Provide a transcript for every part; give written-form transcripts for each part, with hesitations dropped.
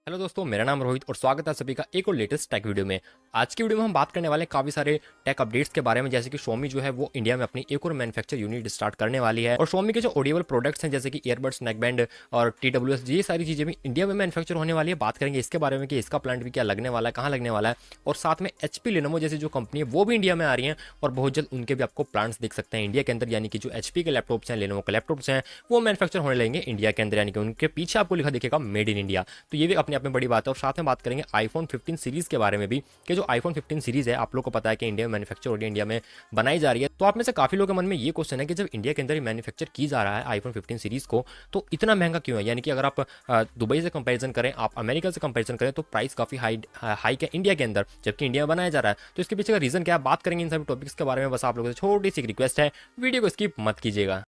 Hello दोस्तों, मेरा नाम रोहित और स्वागत है सभी का एक और लेटेस्ट टेक वीडियो में। आज की वीडियो में हम बात करने वाले हैं काफी सारे टेक अपडेट्स के बारे में, जैसे कि Xiaomi जो है वो इंडिया में अपनी एक और मैन्युफैक्चर यूनिट स्टार्ट करने वाली है। और Xiaomi के जो ऑडिबल प्रोडक्ट्स हैं जैसे कि ईयरबड्स, नेकबैंड और TWS, ये सारी चीजें भी इंडिया में मैन्युफैक्चर होने वाली है। बात करेंगे इसके बारे में कि इसका प्लांट भी क्या लगने वाला है, कहाँ लगने वाला है। और साथ में HP Lenovo जैसी जो कंपनी है वो भी इंडिया में आ रही है और बहुत जल्द उनके भी आपको प्लांट्स दिख सकते हैं इंडिया के अंदर। यानी कि जो HP के लैपटॉप्स हैं, Lenovo के लैपटॉप्स हैं, वो मैन्युफैक्चर होने लगेंगे इंडिया के अंदर, यानी कि उनके पीछे आपको लिखा दिखेगा मेड इन इंडिया। तो ये भी अपने आप में बड़ी बात है। और साथ में बात करेंगे आईफोन 15 सीरीज के बारे में भी, कि जो आईफोन 15 सीरीज है आप लोगों को पता है कि इंडिया में मैन्युफैक्चर हो रही है, इंडिया में बनाई जा रही है। तो आप में से काफी लोगों के मन में ये क्वेश्चन है कि जब इंडिया के अंदर मैन्युफैक्चर की जा रहा है आईफोन 15 सीरीज को, तो इतना महंगा क्यों है। यानी कि अगर आप दुबई से कंपेरिजन करें, आप अमेरिका से कंपेरिजन करें, तो प्राइस काफी हाई है इंडिया के अंदर, जबकि इंडिया में बनाया जा रहा है। तो इसके पीछे का रीजन क्या है, बात करेंगे इन सभी टॉपिक्स के बारे में। बस आप लोगों से छोटी सी रिक्वेस्ट है, वीडियो को स्किप मत कीजिएगा।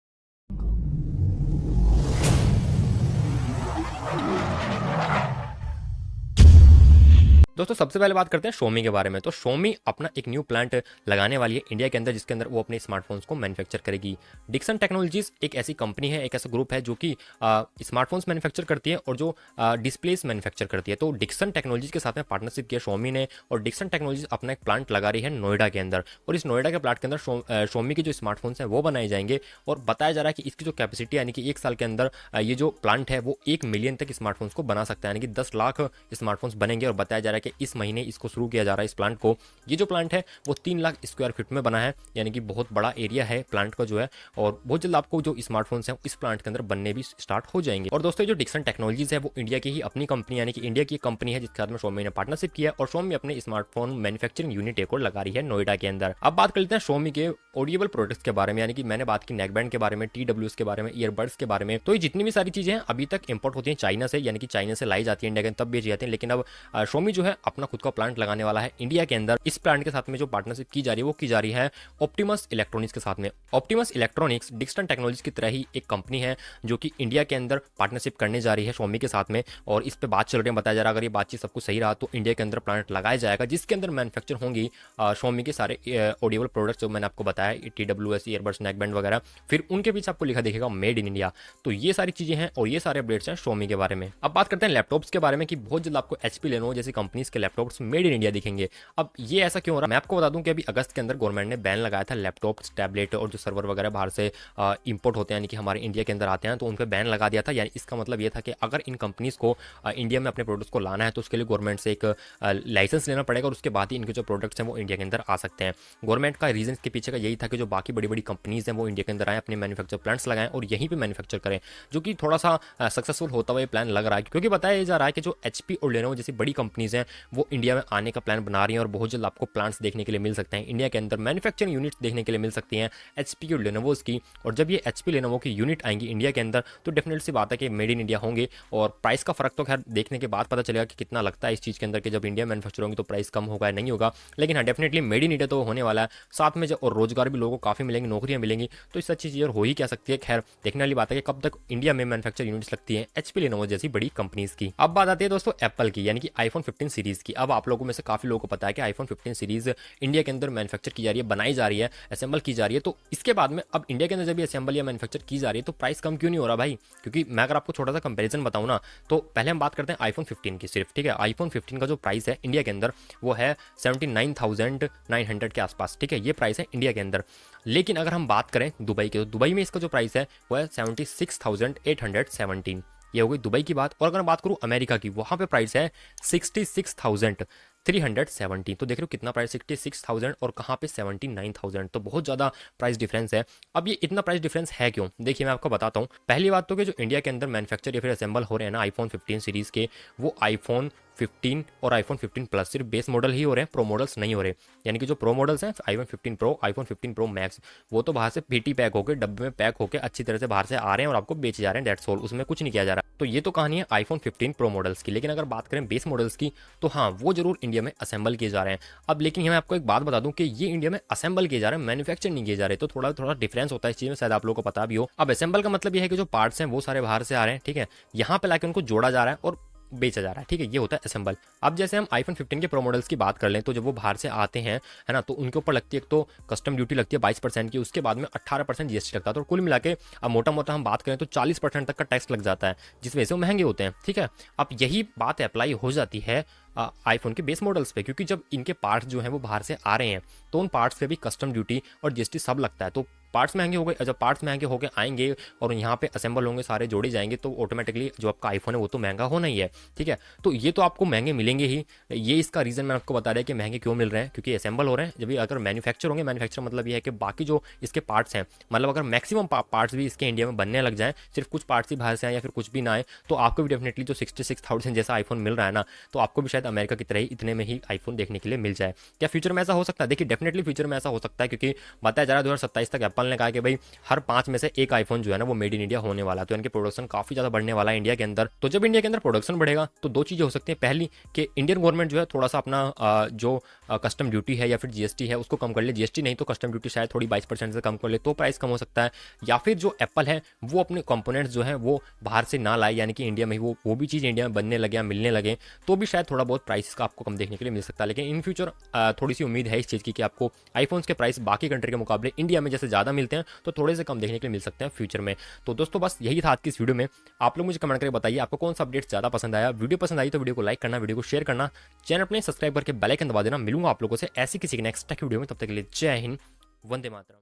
दोस्तों सबसे पहले बात करते हैं Xiaomi के बारे में। तो Xiaomi अपना एक न्यू प्लांट लगाने वाली है इंडिया के अंदर, जिसके अंदर वो अपने स्मार्टफोन्स को मैन्युफैक्चर करेगी। डिक्सन टेक्नोलॉजीज एक ऐसी कंपनी है, एक ऐसा ग्रुप है जो कि स्मार्टफोन्स मैन्युफैक्चर करती है और जो डिस्प्लेस मैन्युफैक्चर करती है। तो डिक्सन टेक्नोलॉजीज के साथ में पार्टनरशिप किया Xiaomi ने, और डिक्सन टेक्नोलॉजीज अपना एक प्लांट लगा रही है नोएडा के अंदर। और इस नोएडा के प्लांट के अंदर Xiaomi के जो स्मार्टफोन्स हैं वो बनाए जाएंगे। और बताया जा रहा है कि इसकी जो कैपेसिटी, यानी कि एक साल के अंदर ये जो प्लांट है वो 1 मिलियन तक स्मार्टफोन्स को बना सकता है, यानी कि 10 लाख स्मार्टफोन्स बनेंगे। और बताया जा रहा है कि इस महीने इसको शुरू किया जा रहा है इस प्लांट को। ये जो प्लांट है वो 3 लाख स्क्वायर फीट में बना है, यानी कि बहुत बड़ा एरिया है प्लांट का जो है। और बहुत जल्द आपको जो स्मार्टफोन्स हैं इस प्लांट के अंदर बनने भी स्टार्ट हो जाएंगे। और दोस्तों जो डिक्सन टेक्नोलॉजीज है वो इंडिया की ही अपनी कंपनी, यानी कि इंडिया की कंपनी है जिसके साथ में Xiaomi ने पार्टनरशिप किया है। और Xiaomi अपने स्मार्टफोन मैन्युफैक्चरिंग यूनिट एक और लगा रही है नोएडा के अंदर। अब बात कर लेते हैं Xiaomi के ऑडिबल प्रोडक्ट्स के बारे में, यानी कि मैंने बात की नेकबैंड के बारे में, TWS के बारे में, ईयरबड्स के बारे में। तो ये जितनी भी सारी चीजें हैं अभी तक इंपोर्ट होती हैं चाइना से, यानी कि चाइना से लाई जाती है इंडिया के अंदर, तब बेची जाती है। लेकिन अब Xiaomi जो है अपना खुद का प्लांट लगाने वाला है इंडिया के अंदर। इस प्लांट के साथ में जो पार्टनरशिप की जा रही है वो की जा रही है ऑप्टिमस इलेक्ट्रॉनिक्स के साथ में। ऑप्टिमस इलेक्ट्रॉनिक्स डिक्सन टेक्नोलॉजीज की तरह ही एक कंपनी है जो कि इंडिया के अंदर पार्टनरशिप करने जा रही है Xiaomi के साथ में। और इस पे बात चल रही है, बताया जा रहा है अगर ये बातचीत सब कुछ सही रहा तो इंडिया के अंदर प्लांट लगाया जाएगा, जिसके अंदर मैन्युफैक्चर होंगी Xiaomi के सारे ऑडिबल प्रोडक्ट्स जो मैंने आपको बताया, TWS, ईयरबड्स, नेकबैंड वगैरह। फिर उनके पीछे आपको लिखा दिखेगा मेड इन इंडिया। तो ये सारी चीजें हैं और ये सारे अपडेट्स हैं Xiaomi के बारे में। अब बात करते हैं लैपटॉप्स के बारे में, कि बहुत जल्द आपको HP Lenovo जैसी कंपनीज के लैपटॉप्स मेड इन इंडिया दिखेंगे। अब ये ऐसा क्यों हो रहा है, मैं आपको बता दूं कि अभी अगस्त के अंदर गवर्नमेंट ने बैन लगाया था लैपटॉप्स, टैबलेट और जो सर्वर वगैरह बाहर से इंपोर्ट होते हैं, यानी कि हमारे इंडिया के अंदर आते हैं, तो उन पर बैन लगा दिया था। यानी इसका मतलब ये था कि अगर इन कंपनीज को इंडिया में अपने प्रोडक्ट्स को लाना है तो उसके लिए गवर्नमेंट से एक लाइसेंस लेना पड़ेगा, और उसके बाद ही इनके जो प्रोडक्ट्स हैं वो इंडिया के अंदर आ सकते हैं। गवर्नमेंट का रीजन के पीछे का यही था कि जो बाकी बड़ी बड़ी कंपनीज हैं वो इंडिया के अंदर आए, अपने मैन्युफैक्चर प्लांट्स लगाएं और यहीं पे मैन्युफैक्चर करें, जो कि थोड़ा सा सक्सेसफुल होता हुआ ये प्लान लग रहा है। क्योंकि बताया जा रहा है कि जो HP और Lenovo जैसी बड़ी कंपनीज हैं वो इंडिया में आने का प्लान बना रही हैं, और बहुत जल्द आपको प्लांट्स देखने के लिए मिल सकते हैं इंडिया के अंदर, मैन्युफैक्चरिंग यूनिट्स देखने के लिए मिल सकती हैं HP और Lenovo की। और जब ये HP Lenovo की यूनिट आएंगी इंडिया के अंदर तो डेफिनेटली सी बात है कि मेड इन इंडिया होंगे। और प्राइस का फर्क तो खैर देखने के बाद पता चलेगा कि कितना लगता है इस चीज़ के अंदर, कि जब इंडिया मैन्युफैक्चर होंगे तो प्राइस कम होगा या नहीं होगा। लेकिन हाँ, डेफिनेटली मेड इन इंडिया तो होने वाला है। साथ में और रोजगार भी लोगों को काफ़ी मिलेंगे, नौकरियां मिलेंगी। तो इससे अच्छी चीज़ और हो ही क्या सकती है। खैर देखने वाली बात है कि कब तक इंडिया में मैन्युफैक्चर यूनिट्स लगती हैं HP Lenovo जैसी बड़ी कंपनीज की। अब बात आती है दोस्तों एप्पल की, यानी कि आईफोन 15 सीरीज की। अब आप लोगों में से काफ़ी लोगों को पता है कि आईफोन 15 सीरीज इंडिया के अंदर मैन्युफैक्चर की जा रही है, बनाई जा रही है, असेंबल की जा रही है। तो इसके बाद में अब इंडिया के अंदर जब ये असेंबल या मैन्युफैक्चर की जा रही है तो प्राइस कम क्यों नहीं हो रहा भाई। क्योंकि मैं अगर आपको छोटा सा कंपैरिजन बताऊं ना, तो पहले हम बात करते हैं आईफोन 15 की सिर्फ, ठीक है। आईफोन 15 का जो प्राइस है इंडिया के अंदर वो है 79,900 के आसपास, ठीक है। ये प्राइस है इंडिया के अंदर। लेकिन अगर हम बात करें दुबई के, तो दुबई में इसका जो प्राइस है वो है 76,817। ये हो गई दुबई की बात। और अगर मैं बात करूं अमेरिका की, वहां पे प्राइस है 66,370। तो देख रहे हो कितना प्राइस, 66,000 और कहाँ पे 79,000। तो बहुत ज़्यादा प्राइस डिफरेंस है। अब ये इतना प्राइस डिफरेंस है क्यों, देखिए मैं आपको बताता हूँ। पहली बात तो कि जो इंडिया के अंदर मैन्युफैक्चर या फिर असेंबल हो रहे हैं ना आईफोन 15 सीरीज़ के, वो आईफोन 15 और आईफोन 15 प्लस सिर्फ बेस मॉडल ही हो रहे हैं, प्रो मॉडल्स नहीं हो रहे। यानी कि जो प्रो मॉडल्स हैं iPhone 15 pro, iPhone 15 pro max, वो तो बाहर से पीटी पैक होकर, डब्बे में पैक होकर अच्छी तरह से बाहर से आ रहे हैं और आपको बेचे जा रहे हैं, डेट्स ऑल। उसमें कुछ नहीं किया जा रहा। तो ये तो कहानी है आईफोन 15 प्रो मॉडल्स की। लेकिन अगर बात करें बेस मॉडल्स की, तो हाँ वो जरूर इंडिया में असेंबल किए जा रहे हैं। अब लेकिन मैं आपको एक बात बता दूं कि ये इंडिया में असेंबल किए जा रहे हैं, मैन्युफैक्चर नहीं किए जा रहे। तो थोड़ा थोड़ा डिफरेंस होता है इस चीज़ में, शायद आप लोगों को पता भी हो। अब असेंबल का मतलब ये है कि जो पार्ट्स हैं वो सारे बाहर से आ रहे हैं, ठीक है, यहाँ पे लाके उनको जोड़ा जा रहा है और बेचा जा रहा है, ठीक है, ये होता है असेंबल। अब जैसे हम आईफोन 15 के प्रो मॉडल्स की बात कर लें तो जब वो बाहर से आते हैं, है ना, तो उनके ऊपर लगती है एक तो कस्टम ड्यूटी लगती है 22% की, उसके बाद में 18% जीएसटी लगता है, तो कुल मिला के अब मोटा मोटा हम बात करें तो 40% तक का टैक्स लग जाता है, जिस वजह से वो महंगे होते हैं, ठीक है। अब यही बात अप्लाई हो जाती है आईफोन के बेस मॉडल्स पे, क्योंकि जब इनके पार्ट्स जो हैं वो बाहर से आ रहे हैं तो उन पार्ट्स पे भी कस्टम ड्यूटी और जीएसटी सब लगता है। तो पार्ट्स महंगे हो गए, जब पार्ट्स महंगे होकर आएंगे और यहाँ पे असेंबल होंगे, सारे जोड़े जाएंगे, तो ऑटोमेटिकली जो आपका आईफोन है वो तो महंगा होना ही है, ठीक है। तो ये तो आपको महंगे मिलेंगे ही, ये इसका रीज़न मैं आपको बता रहा है कि महंगे क्यों मिल रहे हैं, क्योंकि असेंबल हो रहे हैं। जब भी अगर मैन्युफैक्चर होंगे, मैन्युफैक्चर मतलब ये है कि बाकी जो इसके पार्ट्स हैं, मतलब अगर मैक्सिमम पार्ट्स भी इसके इंडिया में बनने लग जाएँ, सिर्फ कुछ पार्ट्स ही बाहर से आए या फिर कुछ भी ना आए, तो आपको भी डेफिनेटली जो 66,000 जैसा आईफोन मिल रहा है ना, तो आपको भी शायद अमेरिका की तरह ही इतने में ही आईफोन देखने के लिए मिल जाए। क्या फ्यूचर में ऐसा हो सकता है? देखिए डेफिनेटली फ्यूचर में ऐसा हो सकता है, क्योंकि बताया जा रहा है 2027 तक एप्पल ने कहा कि भाई हर 5 में से एक आईफोन जो है ना वो मेड इन इंडिया होने वाला है, तो इनके प्रोडक्शन काफी ज्यादा बढ़ने वाला है इंडिया के अंदर। तो जब इंडिया के अंदर प्रोडक्शन बढ़ेगा तो दो चीजें हो सकती हैं, पहली कि इंडियन गवर्नमेंट जो है थोड़ा सा अपना जो कस्टम ड्यूटी है या फिर जीएसटी है उसको कम कर ले, जीएसटी नहीं तो कस्टम ड्यूटी शायद थोड़ी 22% से कम कर ले, तो प्राइस कम हो सकता है। या फिर जो एप्पल है वो अपने कंपोनेंट्स जो है वो बाहर से ना लाए, यानी कि इंडिया में ही वो भी चीज़ इंडिया में बनने लगे, मिलने लगे, तो भी शायद थोड़ा बहुत प्राइस का आपको कम देखने के लिए मिल सकता है। लेकिन इन फ्यूचर थोड़ी सी उम्मीद है इस चीज़ की कि आपको आईफोन्स के प्राइस बाकी कंट्री के मुकाबले इंडिया में जैसे ज़्यादा मिलते हैं तो थोड़े से कम देखने के लिए मिल सकते हैं फ्यूचर में। तो दोस्तों बस यही था आज की इस वीडियो में। आप लोग मुझे कमेंट करके बताइए आपको कौन सा अपडेट ज़्यादा पसंद आया। वीडियो पसंद आई तो वीडियो को लाइक करना, वीडियो को शेयर करना, चैनल अपने सब्सक्राइब करके बेल आइकन दबा देना। मिलूंगा आप लोगों से ऐसी किसी नेक्स्ट टेक वीडियो में, तब तक के लिए जय हिंद, वंदे मातरम।